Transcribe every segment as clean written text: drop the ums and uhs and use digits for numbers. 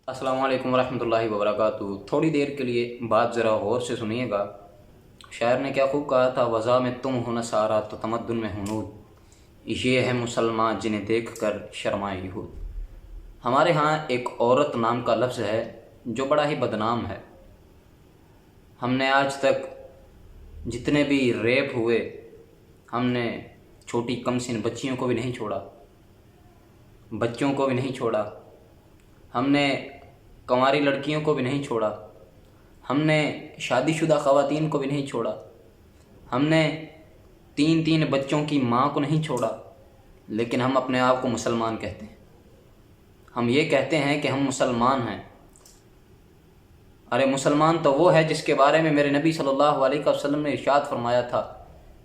अस्सलाम वालेकुम वरहमतुल्लाहि वबरकातुहू। थोड़ी देर के लिए बात ज़रा गौर से सुनिएगा। शायर ने क्या खूब कहा था, वज़ा में तुम हो न सारा तो तमद्दुन में हुनूद, ये है मुसलमान जिन्हें देख कर शर्माए यहूद। हमारे यहाँ एक औरत नाम का लफ्ज़ है जो बड़ा ही बदनाम है। हमने आज तक जितने भी रेप हुए, हमने छोटी कमसिन बच्चियों को भी नहीं छोड़ा, बच्चों को भी नहीं छोड़ा, हमने कंवारी लड़कियों को भी नहीं छोड़ा, हमने शादीशुदा ख़वातीन को भी नहीं छोड़ा, हमने तीन तीन बच्चों की माँ को नहीं छोड़ा, लेकिन हम अपने आप को मुसलमान कहते हैं। हम ये कहते हैं कि हम मुसलमान हैं। अरे मुसलमान तो वो है जिसके बारे में मेरे नबी सल्लल्लाहु अलैहि वसल्लम ने इरशाद फरमाया था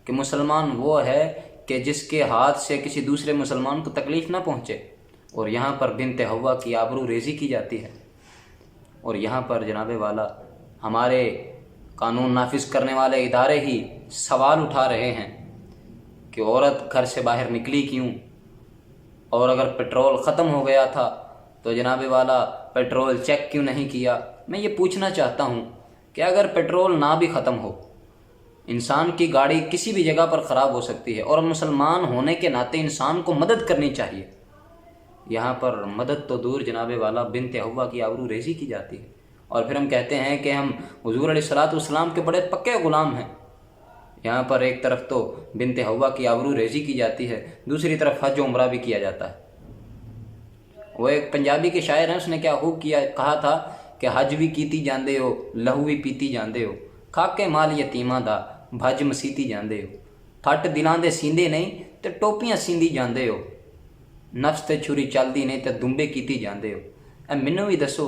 कि मुसलमान वो है कि जिसके हाथ से किसी दूसरे मुसलमान को तकलीफ़ ना पहुँचे। और यहाँ पर बिन्ते हव्वा की आबरू रेज़ी की जाती है। और यहाँ पर जनाबे वाला हमारे कानून नाफिज करने वाले इदारे ही सवाल उठा रहे हैं कि औरत घर से बाहर निकली क्यों, और अगर पेट्रोल ख़त्म हो गया था तो जनाबे वाला पेट्रोल चेक क्यों नहीं किया। मैं ये पूछना चाहता हूँ कि अगर पेट्रोल ना भी ख़त्म हो, इंसान की गाड़ी किसी भी जगह पर ख़राब हो सकती है और मुसलमान होने के नाते इंसान को मदद करनी चाहिए। यहाँ पर मदद तो दूर जनाबे वाला बिन्ते हव्वा की आबरू रेज़ी की जाती है। और फिर हम कहते हैं कि हम हुज़ूर अलैहिस्सलाम के बड़े पक्के ग़ुलाम हैं। यहाँ पर एक तरफ तो बिन्ते हव्वा की आबरू रेज़ी की जाती है, दूसरी तरफ हज उम्रा भी किया जाता है। वो एक पंजाबी के शायर हैं, उसने क्या खूब किया कहा था कि हज भी कीती जांदे हो, लहू भी पीती जांदे हो, खाके माल यतीमां दा भज मसीती जांदे हो, फट दिलां दे सींदे नहीं ते टोपियां सींदी जांदे हो, नफ्स ते छुरी चलदी नहीं ते दुंबे कीती जांदे हो। मैनू भी दसो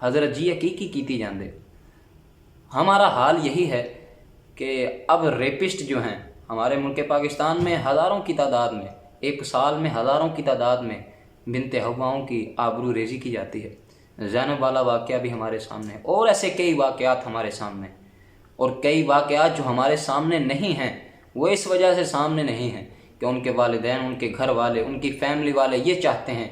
हज़रत जी की कीती जांदे हो। हमारा हाल यही है कि अब रेपिस्ट जो हैं हमारे मुल्क पाकिस्तान में हज़ारों की तादाद में, एक साल में हज़ारों की तादाद में बिन्ते हव्वाओं की आबरू रेज़ी की जाती है। ज़ैनब वाला वाक़या भी हमारे सामने है, और ऐसे कई वाक़यात हमारे सामने, और कई वाक़यात जो हमारे सामने नहीं हैं वो इस वजह से सामने नहीं हैं कि उनके वालिदैन, उनके घर वाले, उनकी फैमिली वाले ये चाहते हैं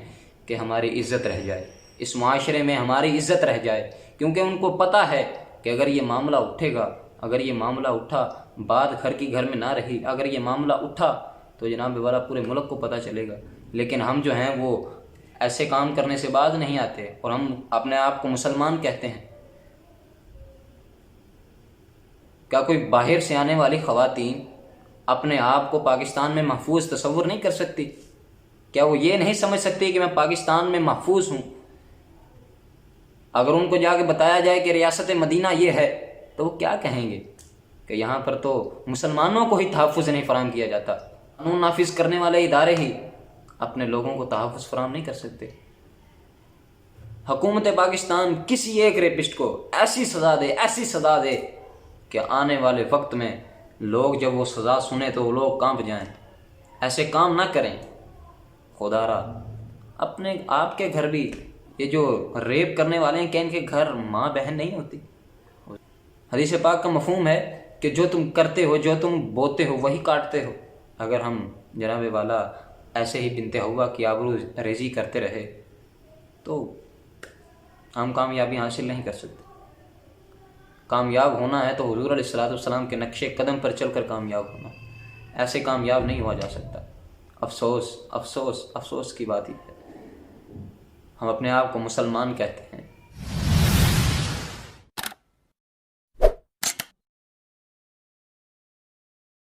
कि हमारी इज़्ज़त रह जाए, इस माशरे में हमारी इज़्ज़त रह जाए। क्योंकि उनको पता है कि अगर ये मामला उठेगा, अगर ये मामला उठा, बात घर की घर में ना रही, अगर ये मामला उठा तो जनाब वाला पूरे मुल्क को पता चलेगा। लेकिन हम जो हैं वो ऐसे काम करने से बाज नहीं आते और हम अपने आप को मुसलमान कहते हैं। क्या कोई बाहर से आने वाली ख़वातीन अपने आप को पाकिस्तान में महफूज तस्वुर नहीं कर सकती? क्या वो ये नहीं समझ सकती कि मैं पाकिस्तान में महफूज हूँ? अगर उनको जाके बताया जाए कि रियासत मदीना ये है तो वो क्या कहेंगे कि यहाँ पर तो मुसलमानों को ही तहफ़्फ़ुज़ नहीं फ़राहम किया जाता। कानून नाफिज करने वाले इदारे ही अपने लोगों को तहफ़्फ़ुज़ फ़राहम नहीं कर सकते। हुकूमत पाकिस्तान किसी एक रेपिस्ट को ऐसी सज़ा दे, ऐसी सज़ा दे कि आने वाले वक्त में लोग जब वो सज़ा सुने तो वो लोग कांप जाएं। ऐसे काम ना करें खुदारा। अपने आपके घर भी ये जो रेप करने वाले हैं, क्या इनके घर माँ बहन नहीं होती? हदीस पाक का मफ़हूम है कि जो तुम करते हो, जो तुम बोते हो वही काटते हो। अगर हम जनाबे वाला ऐसे ही बिन्ते हव्वा की आबरू रेज़ी करते रहे तो हम कामयाबी हासिल नहीं कर सकते। कामयाब होना है तो हुज़ूर अलैहिस्सलाम के नक्शे कदम पर चलकर कामयाब होना, ऐसे कामयाब नहीं हुआ जा सकता। अफसोस अफसोस अफसोस की बात ही है, हम अपने आप को मुसलमान कहते हैं।